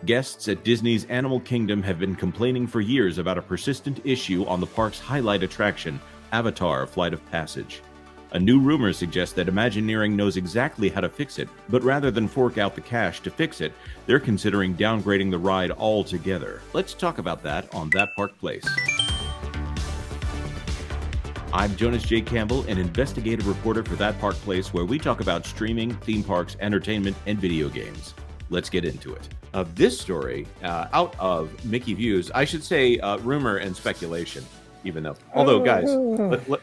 Guests at Disney's Animal Kingdom have been complaining for years about a persistent issue on the park's highlight attraction, Avatar: Flight of Passage. A new rumor suggests that Imagineering knows exactly how to fix it, but rather than fork out the cash to fix it, they're considering downgrading the ride altogether. Let's talk about that on That Park Place. I'm Jonas J. Campbell, an investigative reporter for That Park Place, where we talk about streaming, theme parks, entertainment, and video games. Let's get into it. This story, out of Mickey Views, I should say rumor and speculation, even though, although guys,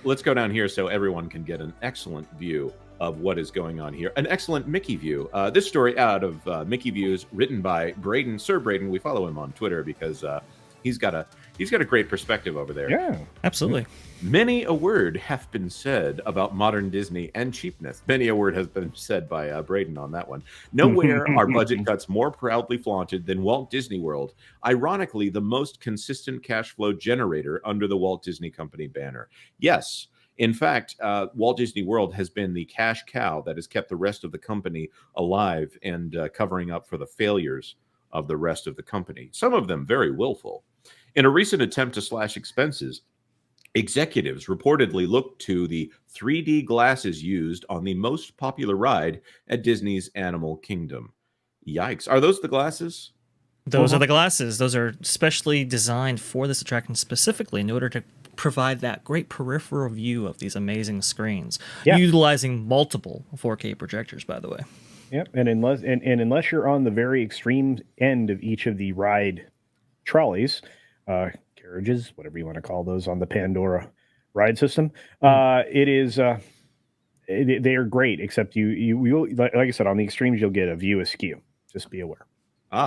let's go down here so everyone can get an excellent view of what is going on here. An excellent Mickey view. This story out of Mickey Views, written by Braden, Sir Braden. We follow him on Twitter because he's got a great perspective over there. Yeah, absolutely. Many a word hath been said about modern Disney and cheapness. Many a word has been said by Braden on that one. Nowhere are budget cuts more proudly flaunted than Walt Disney World. Ironically, the most consistent cash flow generator under the Walt Disney Company banner. Yes, in fact, Walt Disney World has been the cash cow that has kept the rest of the company alive and covering up for the failures of the rest of the company. Some of them very willful. In a recent attempt to slash expenses, executives reportedly looked to the 3D glasses used on the most popular ride at Disney's Animal Kingdom. Yikes. Are those the glasses? Those are the glasses. Those are specially designed for this attraction specifically in order to provide that great peripheral view of these amazing screens, utilizing multiple 4K projectors, by the way. Yep, and unless you're on the very extreme end of each of the ride trolleys, carriages, whatever you want to call those on the Pandora ride system, they are great. Except you will, like I said, on the extremes you'll get a view askew. Just be aware.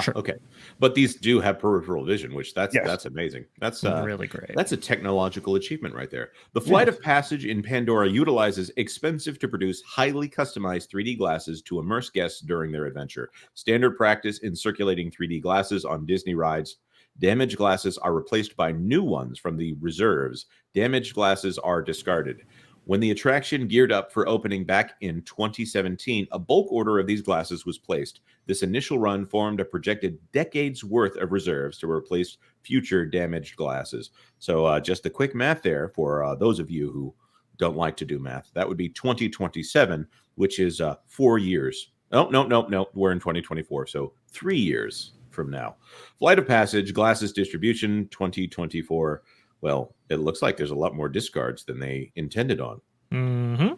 Sure. Okay, but these do have peripheral vision, which that's amazing. That's really great. That's a technological achievement right there. The Flight of Passage in Pandora utilizes expensive to produce, highly customized 3D glasses to immerse guests during their adventure. Standard practice in circulating 3D glasses on Disney rides. Damaged glasses are replaced by new ones from the reserves. Damaged glasses are discarded. When the attraction geared up for opening back in 2017, a bulk order of these glasses was placed. This initial run formed a projected decades worth of reserves to replace future damaged glasses. So just a quick math there for those of you who don't like to do math. That would be 2027, which is 4 years. Oh, no. We're in 2024, so 3 years from now. Flight of Passage, glasses distribution, 2024. Well, it looks like there's a lot more discards than they intended on. Mm-hmm.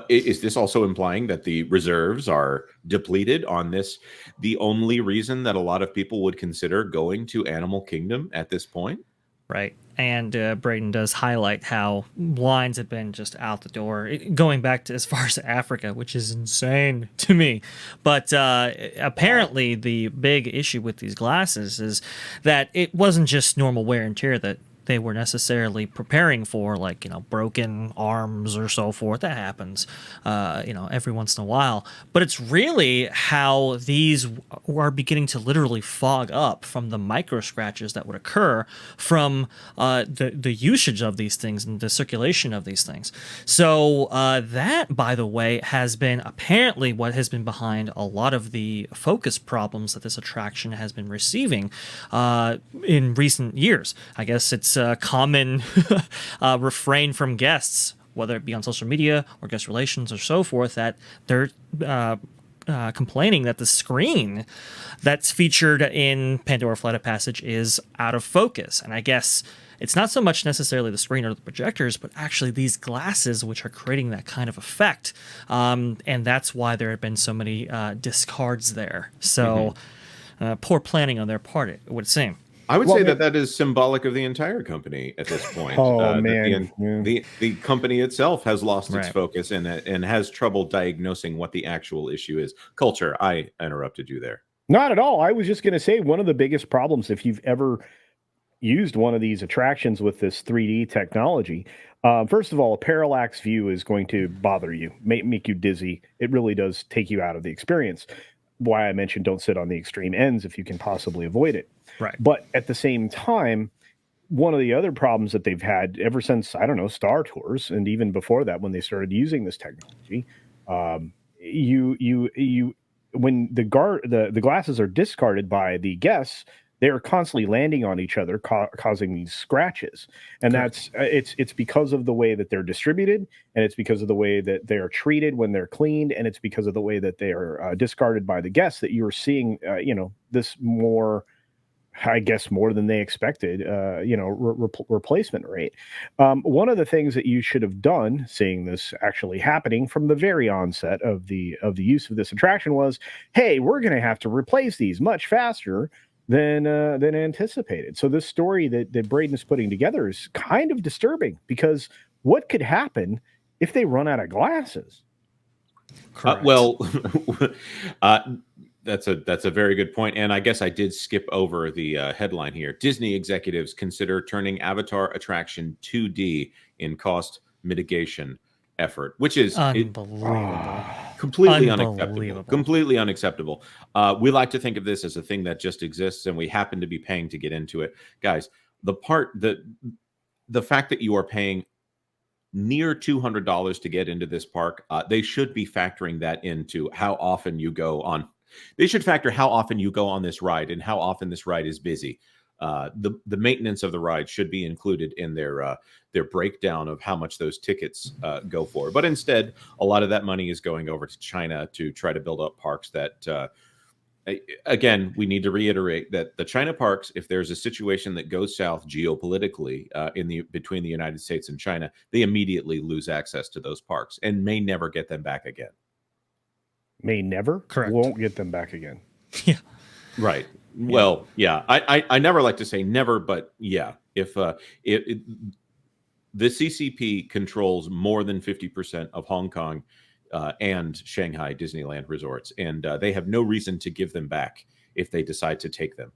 Is this also implying that the reserves are depleted on this? The only reason that a lot of people would consider going to Animal Kingdom at this point? Right. And Braden does highlight how lines have been just out the door, going back to as far as Africa, which is insane to me. But apparently the big issue with these glasses is that it wasn't just normal wear and tear that they were necessarily preparing for, like, broken arms or so forth. That happens, every once in a while. But it's really how these are beginning to literally fog up from the micro scratches that would occur from the usage of these things and the circulation of these things. So that, by the way, has been apparently what has been behind a lot of the focus problems that this attraction has been receiving in recent years. I guess it's a common refrain from guests, whether it be on social media or guest relations or so forth, that they're complaining that the screen that's featured in Pandora Flight of Passage is out of focus. And I guess it's not so much necessarily the screen or the projectors, but actually these glasses which are creating that kind of effect. And that's why there have been so many discards there. So poor planning on their part, it would seem. I would say that is symbolic of the entire company at this point. Man. The company itself has lost its focus and has trouble diagnosing what the actual issue is. Culture, I interrupted you there. Not at all. I was just going to say one of the biggest problems, if you've ever used one of these attractions with this 3D technology, first of all, a parallax view is going to bother you, make you dizzy. It really does take you out of the experience. Why I mentioned don't sit on the extreme ends if you can possibly avoid it. Right. But at the same time, one of the other problems that they've had ever since, Star Tours, and even before that, when they started using this technology, you when the glasses are discarded by the guests, they're constantly landing on each other, causing these scratches. And Correct. that's it's because of the way that they're distributed, and it's because of the way that they're treated when they're cleaned, and it's because of the way that they are discarded by the guests that you're seeing, this more, I guess, more than they expected, replacement rate. One of the things that you should have done, seeing this actually happening from the very onset of the use of this attraction, was, hey, we're going to have to replace these much faster than anticipated. So this story that Braden's putting together is kind of disturbing, because what could happen if they run out of glasses? Correct. That's a very good point. And I guess I did skip over the headline here. Disney executives consider turning Avatar attraction 2D in cost mitigation effort, which is unbelievable. Completely unacceptable. Completely unacceptable. We like to think of this as a thing that just exists, and we happen to be paying to get into it. Guys, the fact that you are paying near $200 to get into this park, they should be factoring that into how often you go on. They should factor how often you go on this ride and how often this ride is busy. The maintenance of the ride should be included in their breakdown of how much those tickets go for. But instead, a lot of that money is going over to China to try to build up parks that, again, we need to reiterate that the China parks, if there's a situation that goes south geopolitically between the United States and China, they immediately lose access to those parks and may never get them back again. May never? Correct. Won't get them back again. Yeah. Right. Well, yeah. I never like to say never, but yeah. If the CCP controls more than 50% of Hong Kong and Shanghai Disneyland resorts, and they have no reason to give them back if they decide to take them.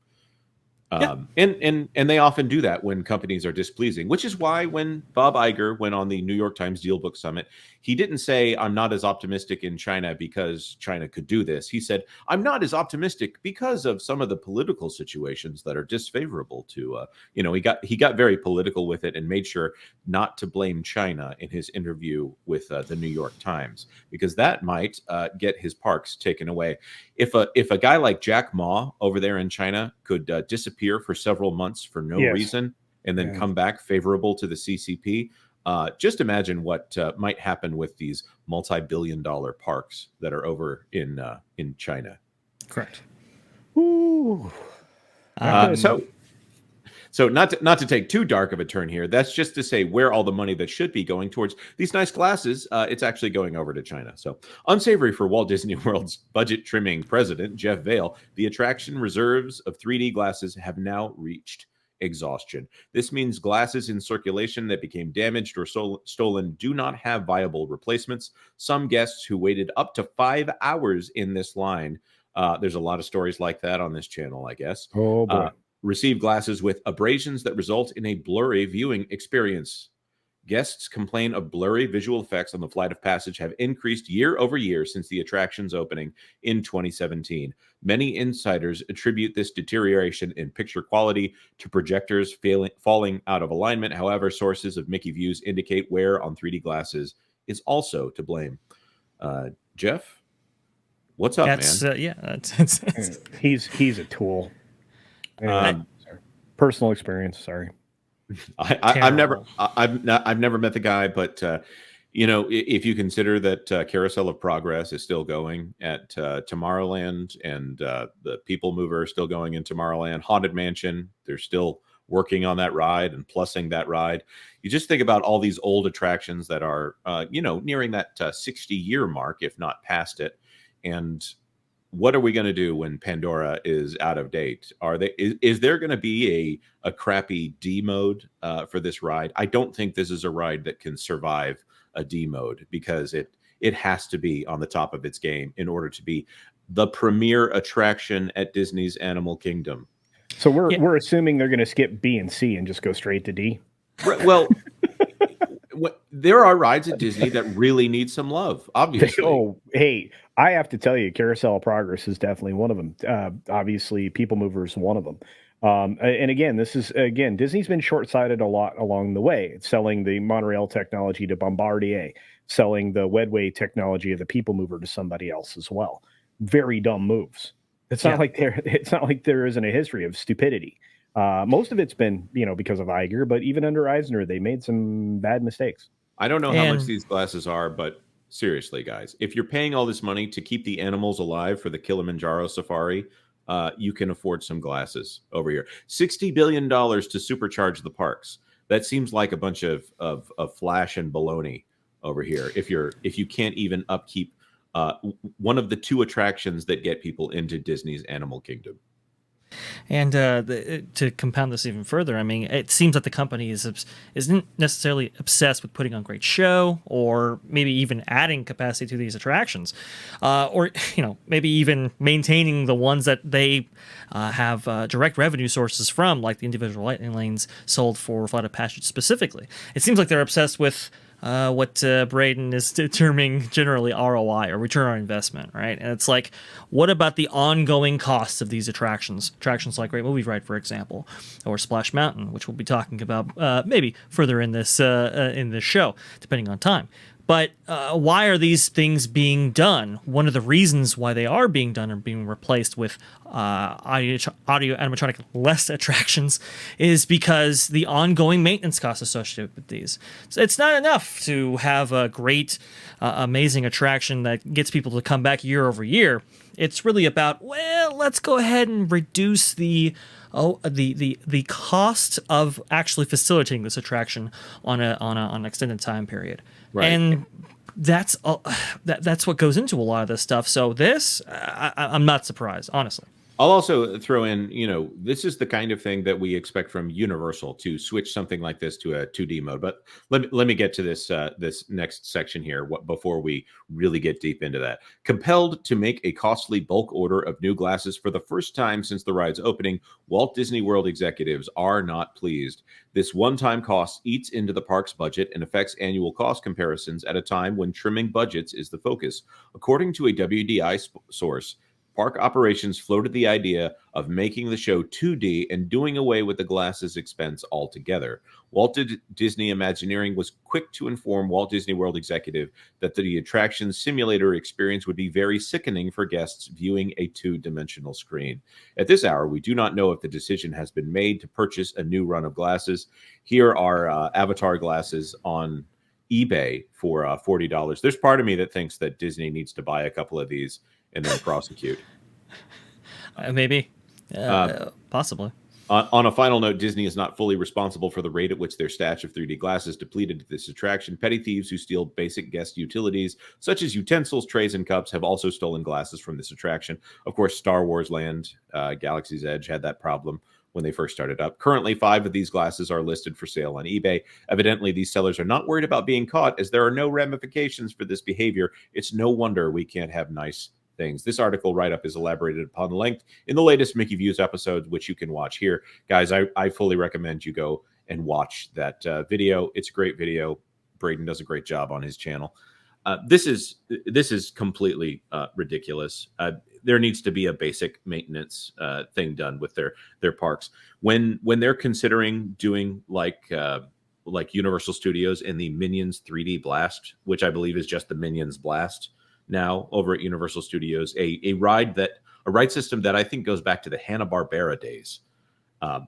And they often do that when companies are displeasing, which is why when Bob Iger went on the New York Times Deal Book Summit, he didn't say, I'm not as optimistic in China because China could do this. He said, I'm not as optimistic because of some of the political situations that are disfavorable to, he got very political with it and made sure not to blame China in his interview with the New York Times, because that might get his parks taken away. If a guy like Jack Ma over there in China could disappear for several months for no reason and then come back favorable to the CCP, just imagine what might happen with these multi-billion-dollar parks that are over in China. Correct. Ooh. So not to take too dark of a turn here, that's just to say where all the money that should be going towards these nice glasses, it's actually going over to China. So unsavory for Walt Disney World's budget trimming president, Jeff Vail, the attraction reserves of 3D glasses have now reached exhaustion. This means glasses in circulation that became damaged or stolen do not have viable replacements. Some guests who waited up to 5 hours in this line, there's a lot of stories like that on this channel, I guess. Oh, boy. Receive glasses with abrasions that result in a blurry viewing experience. Guests complain of blurry visual effects on the Flight of Passage have increased year over year since the attraction's opening in 2017. Many insiders attribute this deterioration in picture quality to projectors falling out of alignment. However, sources of Mickey Views indicate wear on 3D glasses is also to blame. Jeff, what's up, man? He's a tool. Personal experience. Sorry. I've never met the guy, but if you consider that Carousel of Progress is still going at Tomorrowland, and the People Mover is still going in Tomorrowland, Haunted Mansion, they're still working on that ride and plussing that ride. You just think about all these old attractions that are nearing that 60-year mark, if not past it, and what are we going to do when Pandora is out of date? Is there going to be a crappy D mode for this ride? I don't think this is a ride that can survive a D mode, because it has to be on the top of its game in order to be the premier attraction at Disney's Animal Kingdom. So we're assuming they're going to skip B and C and just go straight to D. Well, there are rides at Disney that really need some love, obviously. Oh, hey, I have to tell you, Carousel of Progress is definitely one of them. Obviously, People Mover is one of them. And again, Disney's been short-sighted a lot along the way. It's selling the monorail technology to Bombardier, selling the Wedway technology of the People Mover to somebody else as well. very dumb moves. It's not like there isn't a history of stupidity. Most of it's been, because of Iger, but even under Eisner, they made some bad mistakes. I don't know how much these glasses are, but seriously, guys, if you're paying all this money to keep the animals alive for the Kilimanjaro safari, you can afford some glasses over here. $60 billion to supercharge the parks. That seems like a bunch of flash and baloney over here. If you can't even upkeep one of the two attractions that get people into Disney's Animal Kingdom. And to compound this even further, I mean, it seems that the company isn't necessarily obsessed with putting on a great show, or maybe even adding capacity to these attractions, or maybe even maintaining the ones that they have direct revenue sources from, like the individual lightning lanes sold for Flight of Passage specifically. It seems like they're obsessed with what Braden is terming generally ROI, or return on investment, right? And it's like, what about the ongoing costs of these attractions? Attractions like Great Movie Ride, for example, or Splash Mountain, which we'll be talking about maybe further in this show, depending on time. But why are these things being done? One of the reasons why they are being done and being replaced with audio animatronic less attractions is because the ongoing maintenance costs associated with these. So it's not enough to have a great, amazing attraction that gets people to come back year over year. It's really about, well, let's go ahead and reduce the cost of actually facilitating this attraction on an extended time period. Right. And that's what goes into a lot of this stuff. So this, I'm not surprised, honestly. I'll also throw in, this is the kind of thing that we expect from Universal, to switch something like this to a 2D mode. But let me get to this next section here before we really get deep into that. Compelled to make a costly bulk order of new glasses for the first time since the ride's opening, Walt Disney World executives are not pleased. This one-time cost eats into the park's budget and affects annual cost comparisons at a time when trimming budgets is the focus. According to a WDI source, park operations floated the idea of making the show 2D and doing away with the glasses expense altogether. Walt Disney Imagineering was quick to inform Walt Disney World executive that the attraction simulator experience would be very sickening for guests viewing a two-dimensional screen. At this hour, we do not know if the decision has been made to purchase a new run of glasses. Here are Avatar glasses on eBay for $40. There's part of me that thinks that Disney needs to buy a couple of these and then prosecute. Maybe. Possibly. On a final note, Disney is not fully responsible for the rate at which their stash of 3D glasses depleted at this attraction. Petty thieves who steal basic guest utilities, such as utensils, trays, and cups, have also stolen glasses from this attraction. Of course, Star Wars Land, Galaxy's Edge had that problem when they first started up. Currently, 5 of these glasses are listed for sale on eBay. Evidently, these sellers are not worried about being caught, as there are no ramifications for this behavior. It's no wonder we can't have nice things. This article write-up is elaborated upon length in the latest Mickey Views episode, which you can watch here. Guys, I fully recommend you go and watch that video. It's a great video. Braden does a great job on his channel. This is completely ridiculous. There needs to be a basic maintenance thing done with their parks. When they're considering doing like Universal Studios and the Minions 3D Blast, which I believe is just the Minions Blast now over at Universal Studios, a ride system that I think goes back to the Hanna-Barbera days.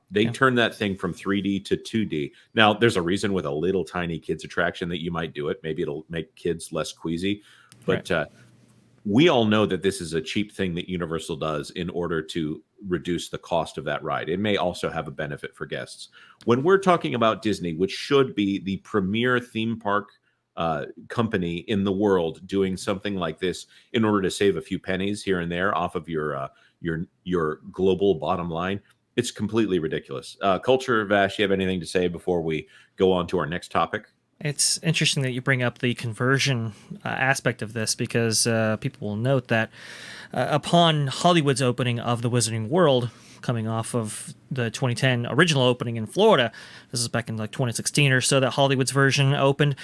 They turned that thing from 3D to 2D. Now, there's a reason with a little tiny kids attraction that you might do it. Maybe it'll make kids less queasy. But we all know that this is a cheap thing that Universal does in order to reduce the cost of that ride. It may also have a benefit for guests. When we're talking about Disney, which should be the premier theme park company in the world, doing something like this in order to save a few pennies here and there off of your global bottom line, it's completely ridiculous. Culture, Vash, you have anything to say before we go on to our next topic? It's interesting that you bring up the conversion aspect of this, because people will note that upon Hollywood's opening of the Wizarding World, coming off of the 2010 original opening in Florida, this is back in like 2016 or so that Hollywood's version opened,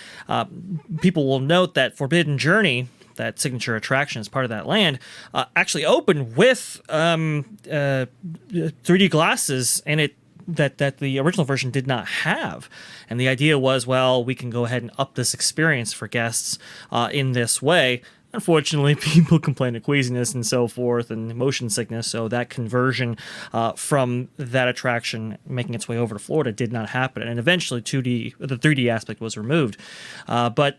people will note that Forbidden Journey, that signature attraction as part of that land, actually opened with 3D glasses, and that the original version did not have. And the idea was, well, we can go ahead and up this experience for guests in this way. unfortunately, people complain of queasiness and so forth and motion sickness. So that conversion from that attraction making its way over to Florida did not happen. And eventually the 3D aspect was removed. But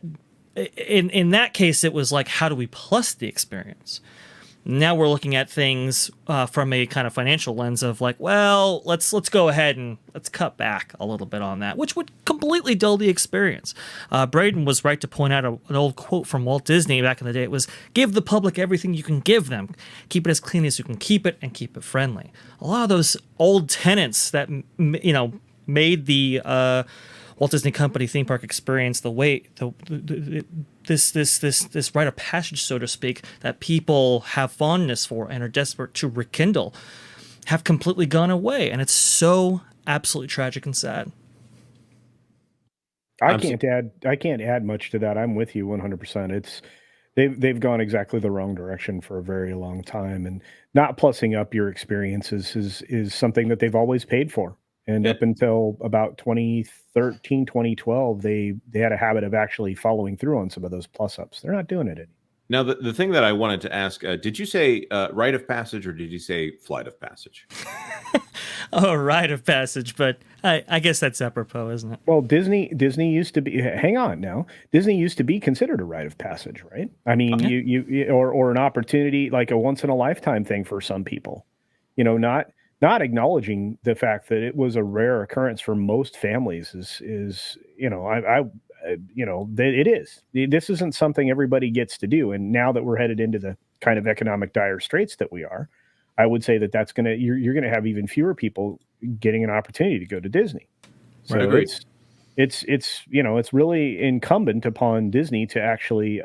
in that case, it was like, how do we plus the experience? Now we're looking at things from a kind of financial lens of like, well, let's go ahead and let's cut back a little bit on that, which would completely dull the experience. Braden was right to point out an old quote from Walt Disney back in the day. It was, give the public everything you can give them. Keep it as clean as you can keep it and keep it friendly. A lot of those old tenets that, made the Walt Disney Company theme park experience this rite of passage, so to speak, that people have fondness for and are desperate to rekindle, have completely gone away, and it's so absolutely tragic and sad. I can't add much to that. I'm with you 100%. They've gone exactly the wrong direction for a very long time, and not plussing up your experiences is something that they've always paid for. And up until about 2013, 2012, they had a habit of actually following through on some of those plus-ups. They're not doing it anymore. Now, the thing that I wanted to ask, did you say rite of passage or did you say flight of passage? Oh, rite of passage, but I guess that's apropos, isn't it? Well, Disney used to be, hang on now, Disney used to be considered a rite of passage, right? I mean, you or an opportunity, like a once-in-a-lifetime thing for some people, not acknowledging the fact that it was a rare occurrence for most families is it is. This isn't something everybody gets to do. And now that we're headed into the kind of economic dire straits that we are, I would say that that's you're going to have even fewer people getting an opportunity to go to Disney. So it's really incumbent upon Disney to actually,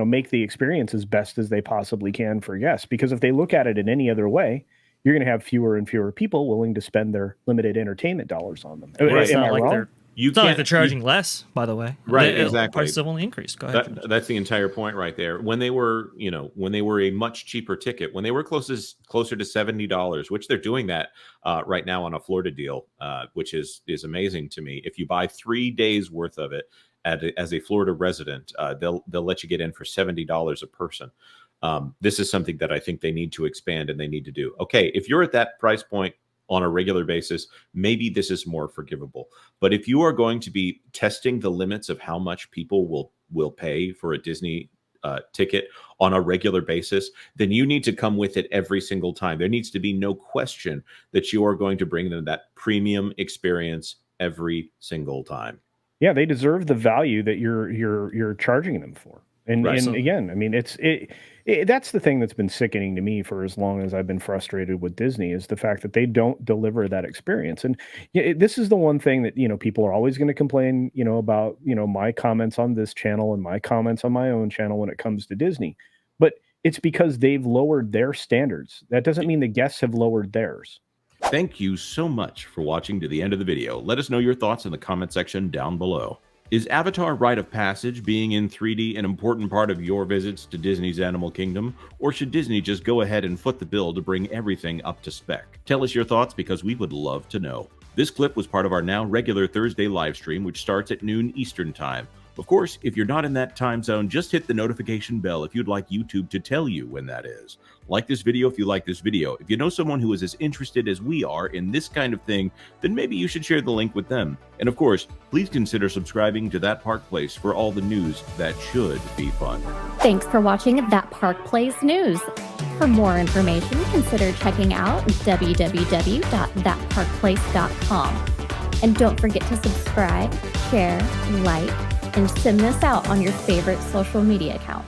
make the experience as best as they possibly can for guests. Because if they look at it in any other way, you're going to have fewer and fewer people willing to spend their limited entertainment dollars on them. Right. Am I wrong? It's not like they're charging less, by the way. Right, exactly. Prices have only increased. Go ahead. That's the entire point right there. When they were a much cheaper ticket, when they were closer to $70, which they're doing that right now on a Florida deal, which is amazing to me. If you buy 3 days worth of it as a Florida resident, they'll let you get in for $70 a person. This is something that I think they need to expand and they need to do. Okay, if you're at that price point on a regular basis, maybe this is more forgivable. But if you are going to be testing the limits of how much people will pay for a Disney ticket on a regular basis, then you need to come with it every single time. There needs to be no question that you are going to bring them that premium experience every single time. Yeah, they deserve the value that you're charging them for. And again, I mean, that's the thing that's been sickening to me for as long as I've been frustrated with Disney, is the fact that they don't deliver that experience. And this is the one thing that, people are always going to complain, about, my comments on this channel and my comments on my own channel when it comes to Disney. But it's because they've lowered their standards. That doesn't mean the guests have lowered theirs. Thank you so much for watching to the end of the video. Let us know your thoughts in the comment section down below. Is Avatar Rite of Passage being in 3D an important part of your visits to Disney's Animal Kingdom, or should Disney just go ahead and foot the bill to bring everything up to spec? Tell us your thoughts, because we would love to know. This clip was part of our now regular Thursday live stream, which starts at noon Eastern Time. Of course, if you're not in that time zone, just hit the notification bell if you'd like YouTube to tell you when that is. Like this video if you like this video. If you know someone who is as interested as we are in this kind of thing, then maybe you should share the link with them. And of course, please consider subscribing to That Park Place for all the news that should be fun. Thanks for watching That Park Place News. For more information, consider checking out www.thatparkplace.com. And don't forget to subscribe, share, like, and send this out on your favorite social media accounts.